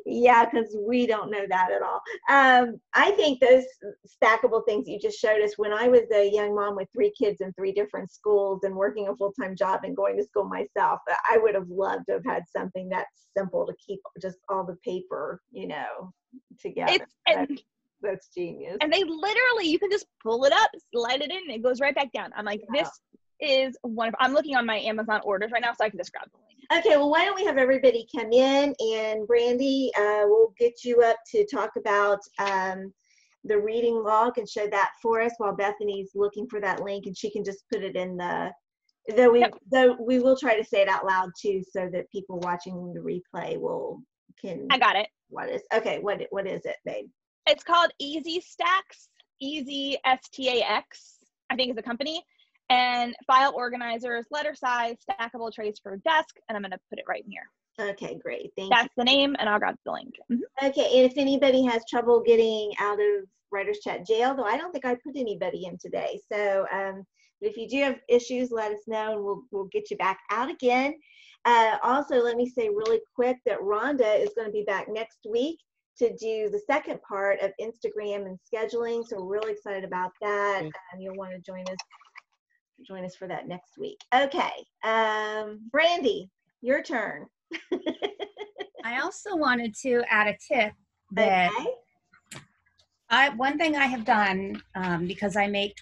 Yeah, because we don't know that at all. I think those stackable things you just showed us, when I was a young mom with 3 kids in 3 different schools and working a full-time job and going to school myself, I would have loved to have had something that's simple to keep just all the paper, together. That's genius. And they literally, you can just pull it up, slide it in, and it goes right back down. I'm like, yeah. This is wonderful. I'm looking on my Amazon orders right now, so I can just grab the link. Okay, well, why don't we have everybody come in, and Brandy, we'll get you up to talk about the reading log and show that for us while Bethany's looking for that link, and she can just put it in though we will try to say it out loud too, so that people watching the replay can. I got it. What is it, babe? It's called Easy Stacks, Easy STAX, I think is a company. And file organizers, letter size, stackable trays for desk, and I'm going to put it right in here. Okay, great. Thank you. That's the name, and I'll grab the link. Mm-hmm. Okay, and if anybody has trouble getting out of Writers Chat jail, though I don't think I put anybody in today. So if you do have issues, let us know, and we'll get you back out again. Also, let me say really quick that Rhonda is going to be back next week to do the second part of Instagram and scheduling. So we're really excited about that. And you'll want to join us for that next week. Okay. Brandy, your turn. I also wanted to add a tip that one thing I have done, because I make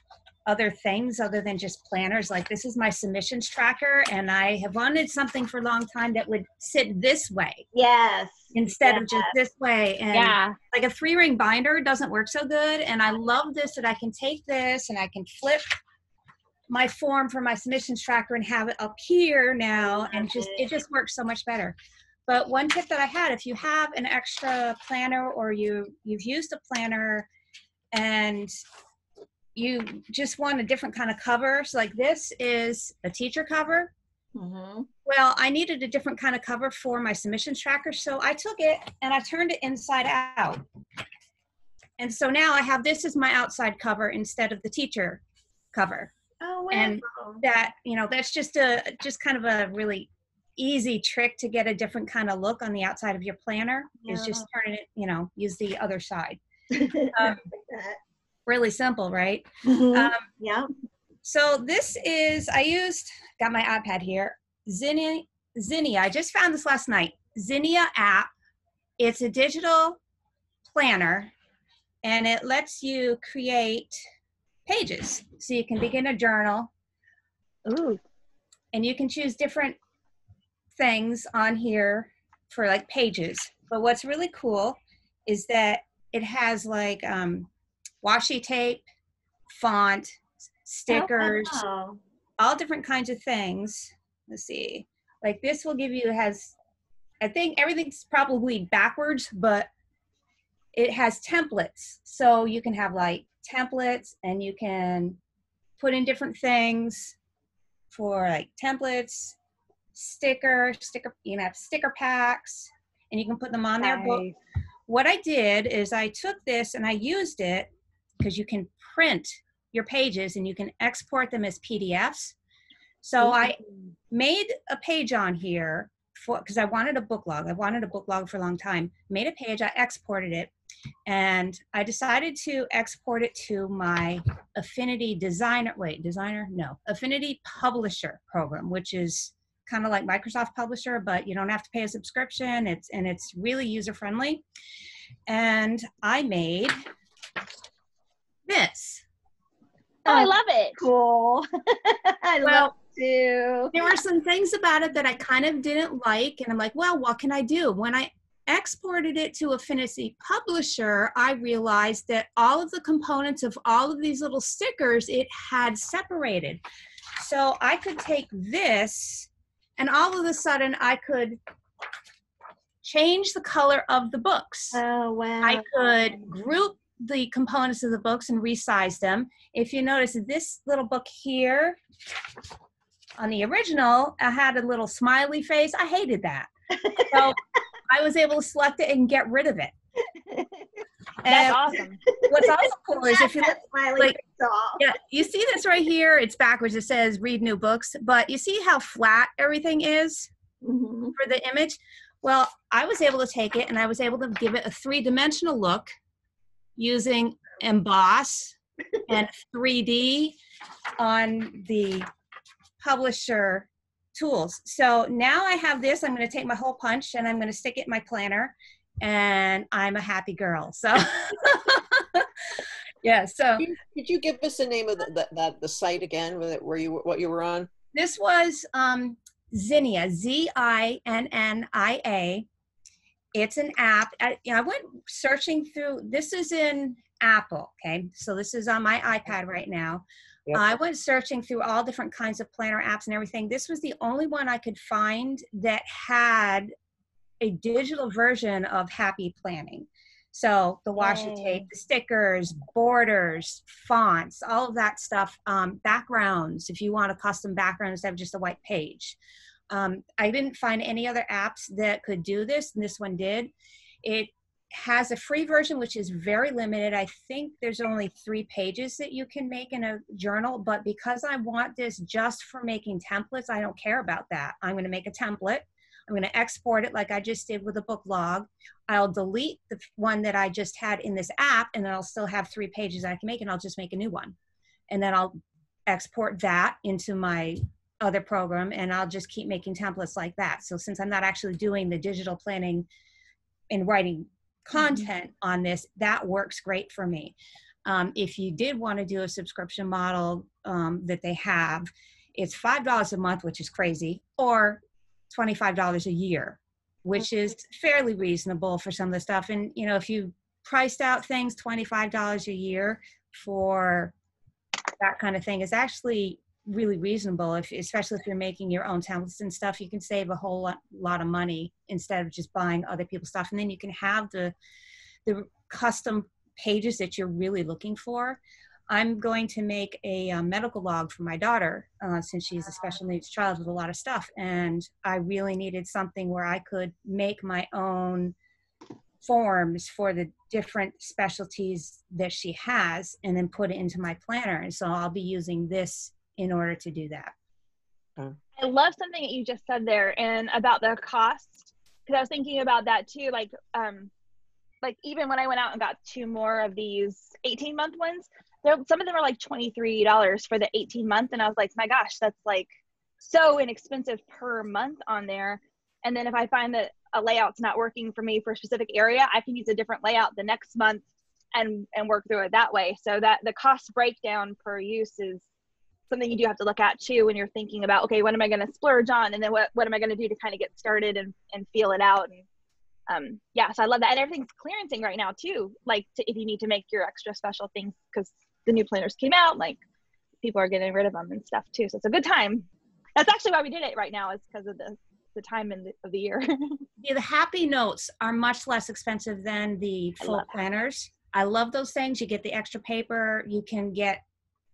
other things other than just planners, like this is my submissions tracker, and I have wanted something for a long time that would sit this way. Yes. Instead of just this way. And like a 3-ring binder doesn't work so good. And I love this, that I can take this and I can flip my form for my submissions tracker and have it up here now. And it just works so much better. But one tip that I had, if you have an extra planner or you've used a planner and you just want a different kind of cover, so like this is a teacher cover. Well, I needed a different kind of cover for my submissions tracker, so I took it and I turned it inside out. And so now I have this as my outside cover instead of the teacher cover. Oh, wow. And that, that's just kind of a really easy trick to get a different kind of look on the outside of your planner, is just turn it, use the other side. Really simple, right? Yeah. So this is, got my iPad here, Zinnia. I just found this last night. Zinnia app. It's a digital planner, and it lets you create pages. So you can begin a journal. Ooh. And you can choose different things on here for like pages. But what's really cool is that it has like washi tape, font, stickers, all different kinds of things. Let's see, like this will give you, I think everything's probably backwards, but it has templates. So you can have like templates, and you can put in different things for like templates, you can have sticker packs, and you can put them on there. But what I did is I took this and I used it, because you can print your pages and you can export them as PDFs. So I made a page on here because I wanted a book log. I wanted a book log for a long time. Made a page, I exported it, and I decided to export it to my Affinity Affinity Publisher program, which is kind of like Microsoft Publisher, but you don't have to pay a subscription. It's really user-friendly. And I made this. Oh, I love it. Cool. I love it too. There were some things about it that I kind of didn't like, and I'm like, well, what can I do? When I exported it to Affinity Publisher, I realized that all of the components of all of these little stickers, it had separated. So I could take this, and all of a sudden I could change the color of the books. Oh, wow. I could group the components of the books and resize them. If you notice, this little book here on the original, I had a little smiley face. I hated that. So I was able to select it and get rid of it. That's awesome. What's also cool is if you look, like, you see this right here, it's backwards. It says read new books, but you see how flat everything is for the image? Well, I was able to take it and I was able to give it a 3-dimensional look using emboss and 3D on the publisher tools. So now I have this. I'm going to take my hole punch and I'm going to stick it in my planner, and I'm a happy girl. So yeah. So could you give us the name of the site again, what you were on? This was Zinnia, Zinnia. It's an app. I went searching through. This is in Apple. Okay, so this is on my iPad right now. Yep. I went searching through all different kinds of planner apps and everything. This was the only one I could find that had a digital version of happy planning. So the washi tape, the stickers, borders, fonts, all of that stuff, backgrounds, if you want a custom background instead of just a white page. I didn't find any other apps that could do this, and this one did. It has a free version, which is very limited. I think there's only 3 pages that you can make in a journal, but because I want this just for making templates, I don't care about that. I'm going to make a template. I'm going to export it like I just did with a book log. I'll delete the one that I just had in this app, and then I'll still have 3 pages I can make, and I'll just make a new one. And then I'll export that into my other program, and I'll just keep making templates like that. So since I'm not actually doing the digital planning and writing content on this, that works great for me. If you did want to do a subscription model that they have, it's $5 a month, which is crazy, or $25 a year, which is fairly reasonable for some of the stuff. And, you know, if you priced out things, $25 a year for that kind of thing is actually really reasonable, especially if you're making your own templates and stuff. You can save a whole lot of money instead of just buying other people's stuff. And then you can have the custom pages that you're really looking for. I'm going to make a medical log for my daughter since she's a special needs child with a lot of stuff. And I really needed something where I could make my own forms for the different specialties that she has and then put it into my planner. And so I'll be using this in order to do that. I love something that you just said there and about the cost, because I was thinking about that too. Like even when I went out and got 2 more of these 18-month ones, some of them are like $23 for the 18-month. And I was like, my gosh, that's like so inexpensive per month on there. And then if I find that a layout's not working for me for a specific area, I can use a different layout the next month and work through it that way. So that the cost breakdown per use is something you do have to look at too when you're thinking about, okay, what am I going to splurge on? And then what am I going to do to kind of get started and feel it out? And yeah, so I love that. And everything's clearancing right now too. Like if you need to make your extra special things, because the new planners came out, like people are getting rid of them and stuff too. So it's a good time. That's actually why we did it right now, is because of the time of the year. Yeah, the happy notes are much less expensive than the full planners. I love those things. You get the extra paper. You can get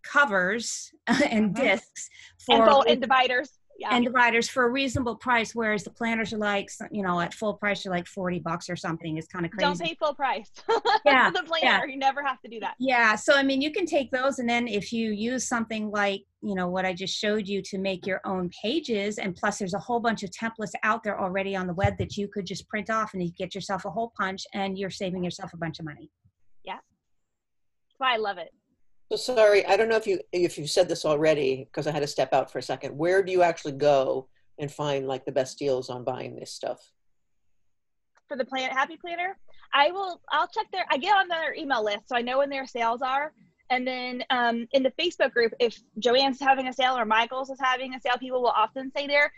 covers and discs and dividers. Yeah. And dividers for a reasonable price, whereas the planners are like, you know, at full price, you're like $40 or something. It's kind of crazy. Don't pay full price. Yeah. For the planner, you never have to do that. Yeah. So, I mean, you can take those, and then if you use something like, you know, what I just showed you to make your own pages, and plus there's a whole bunch of templates out there already on the web that you could just print off, and you get yourself a hole punch, and you're saving yourself a bunch of money. Yeah. That's why I love it. So sorry, I don't know if you said this already, because I had to step out for a second. Where do you actually go and find like the best deals on buying this stuff? For the Happy Planner, I'll check I get on their email list, so I know when their sales are. And then in the Facebook group, if Joanne's having a sale or Michael's is having a sale, people will often say there.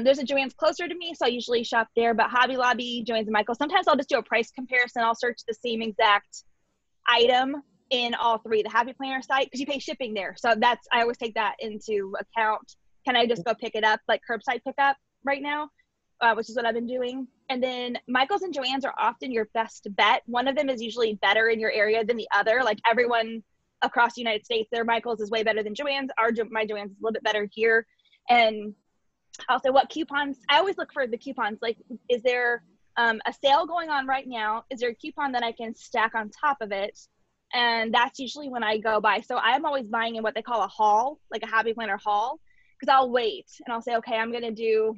There's a Joanne's closer to me, so I usually shop there. But Hobby Lobby, Joanne's, and Michael's, sometimes I'll just do a price comparison. I'll search the same exact item in all 3, the Happy Planner site, because you pay shipping there. So I always take that into account. Can I just go pick it up, like curbside pickup right now, which is what I've been doing. And then Michael's and Joanne's are often your best bet. One of them is usually better in your area than the other. Like everyone across the United States, their Michael's is way better than Joanne's. My Joanne's is a little bit better here. And I'll say what coupons. I always look for the coupons. Like, is there a sale going on right now? Is there a coupon that I can stack on top of it? And that's usually when I go buy. So I'm always buying in what they call a haul, like a Happy Planner haul, because I'll wait and I'll say, okay, I'm going to do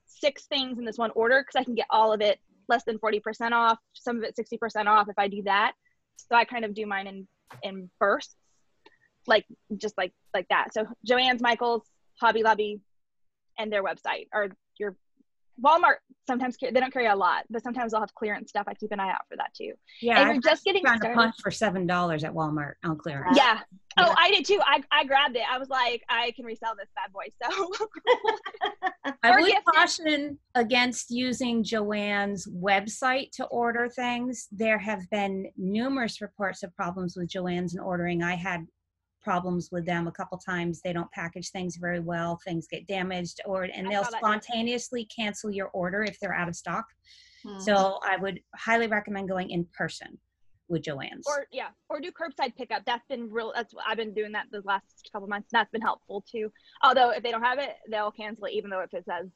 6 things in this one order, because I can get all of it less than 40% off, some of it 60% off if I do that. So I kind of do mine in bursts, like just like that. So Joanne's, Michael's, Hobby Lobby, and their website are your Walmart. Sometimes they don't carry a lot, but sometimes they'll have clearance stuff. I keep an eye out for that too. Yeah, and you're just getting started. Found a punch for $7 at Walmart on clearance. Yeah. Oh, I did too. I grabbed it. I was like, I can resell this bad boy. So I would caution against using Joanne's website to order things. There have been numerous reports of problems with Joanne's and ordering. I had problems with them a couple times. They don't package things very well. Things get damaged, and they'll spontaneously cancel your order if they're out of stock. So I would highly recommend going in person with Joanne's. Or do curbside pickup. I've been doing that the last couple months. That's been helpful too. Although if they don't have it, they'll cancel it, even though if it says,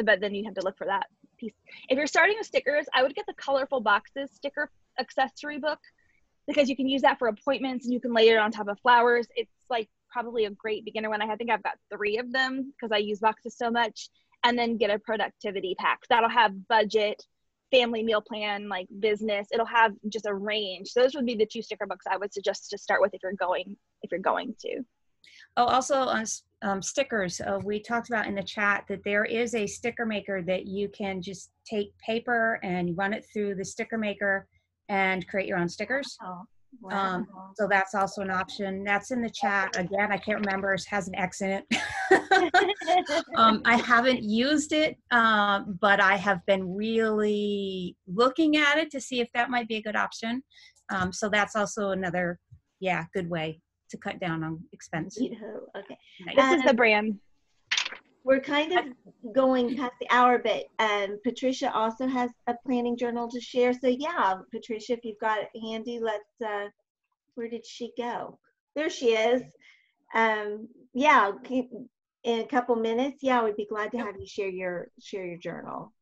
but then you have to look for that piece. If you're starting with stickers, I would get the Colorful Boxes sticker accessory book, because you can use that for appointments and you can layer it on top of flowers. It's like probably a great beginner one. I think I've got 3 of them because I use boxes so much. and then get a productivity pack. That'll have budget, family meal plan, like business. It'll have just a range. So those would be the 2 sticker books I would suggest to start with if you're going to. Oh, also on stickers, we talked about in the chat that there is a sticker maker that you can just take paper and run it through the sticker maker and create your own stickers. Oh, wow. So that's also an option. That's in the chat. Again, I can't remember. It has an X in it. I haven't used it, but I have been really looking at it to see if that might be a good option. So that's also another, good way to cut down on expense. Okay. This is the brand. We're kind of going past the hour, but Patricia also has a planning journal to share. So yeah, Patricia, if you've got it handy, let's, where did she go? There she is. Yeah, in a couple minutes. Yeah, we'd be glad to have you share your journal.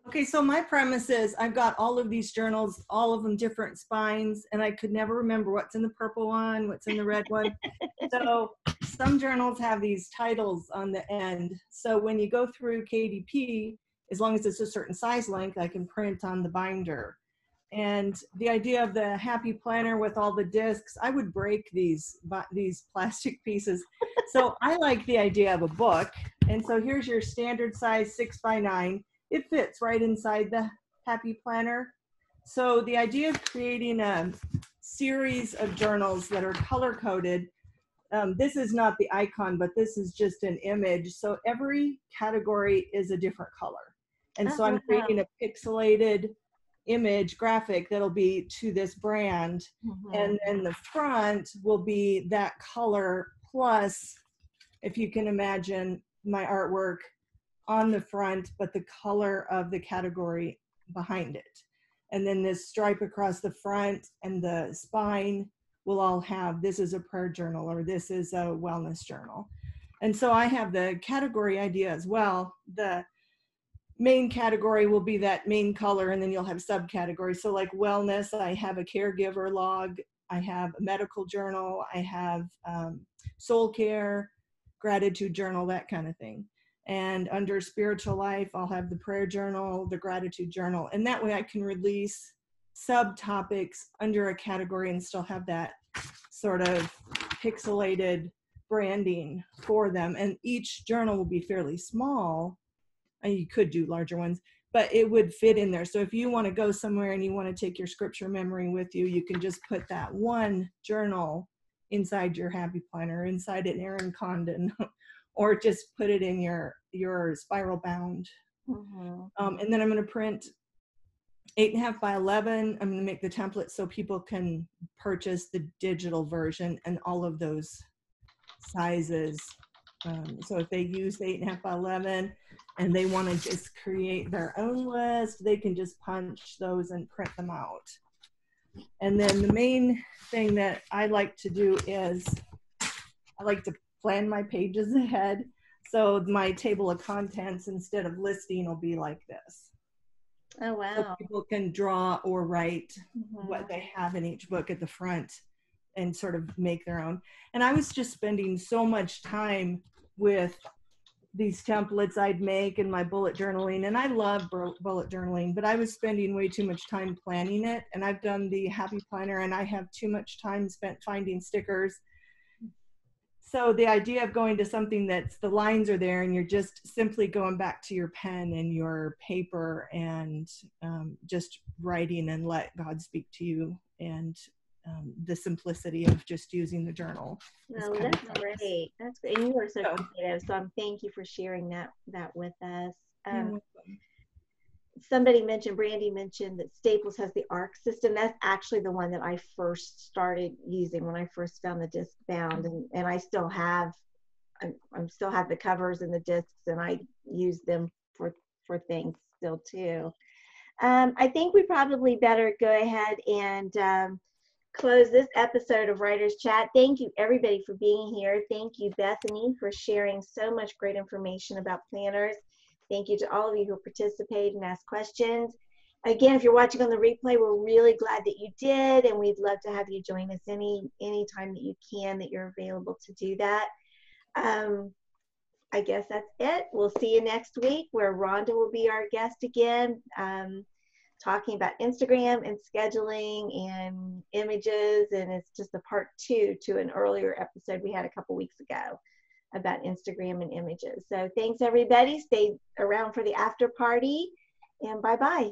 Okay, so my premise is I've got all of these journals, all of them different spines, and I could never remember what's in the purple one, what's in the red one. So some journals have these titles on the end. So when you go through KDP, as long as it's a certain size length, I can print on the binder. And the idea of the Happy Planner with all the discs, I would break these plastic pieces. So I like the idea of a book. And so here's your standard size 6x9. It fits right inside the Happy Planner. So the idea of creating a series of journals that are color-coded, this is not the icon, but this is just an image. So every category is a different color. And so I'm creating a pixelated image graphic that'll be to this brand. And then the front will be that color plus, if you can imagine my artwork on the front, but the color of the category behind it. And then this stripe across the front and the spine will all have, this is a prayer journal or this is a wellness journal. And so I have the category idea as well. The main category will be that main color, and then you'll have subcategories. So like wellness, I have a caregiver log, I have a medical journal, I have soul care, gratitude journal, that kind of thing. And under spiritual life, I'll have the prayer journal, the gratitude journal, and that way I can release subtopics under a category and still have that sort of pixelated branding for them. And each journal will be fairly small. And you could do larger ones, but it would fit in there. So if you want to go somewhere and you want to take your scripture memory with you, you can just put that one journal inside your Happy Planner, inside an Erin Condon, or just put it in your spiral bound. And then I'm going to print 8.5 by 11. I'm going to make the template so people can purchase the digital version and all of those sizes. So if they use the 8.5 by 11 and they want to just create their own list, they can just punch those and print them out. And then the main thing that I like to do is I like to plan my pages ahead. So my table of contents, instead of listing, will be like this. Oh, wow. So people can draw or write what they have in each book at the front and sort of make their own. And I was just spending so much time with these templates I'd make and my bullet journaling. And I love bullet journaling, but I was spending way too much time planning it. And I've done the Happy Planner and I have too much time spent finding stickers. So the idea of going to something that's the lines are there and you're just simply going back to your pen and your paper and just writing and let God speak to you, and the simplicity of just using the journal. No, that's great. That's great. And you are so creative. So thank you for sharing that with us. Somebody mentioned, Brandy mentioned that Staples has the ARC system. That's actually the one that I first started using when I first found the disc bound, and I still have, I still have the covers and the discs, and I use them for things still too. I think we probably better go ahead and close this episode of Writers Chat. Thank you everybody for being here. Thank you, Bethany, for sharing so much great information about planners. Thank you to all of you who participated and asked questions. Again, if you're watching on the replay, we're really glad that you did, and we'd love to have you join us any time that you can, that you're available to do that. I guess that's it. We'll see you next week where Rhonda will be our guest again, talking about Instagram and scheduling and images. And it's just a part 2 to an earlier episode we had a couple weeks ago about Instagram and images. So thanks everybody. Stay around for the after party, and bye-bye.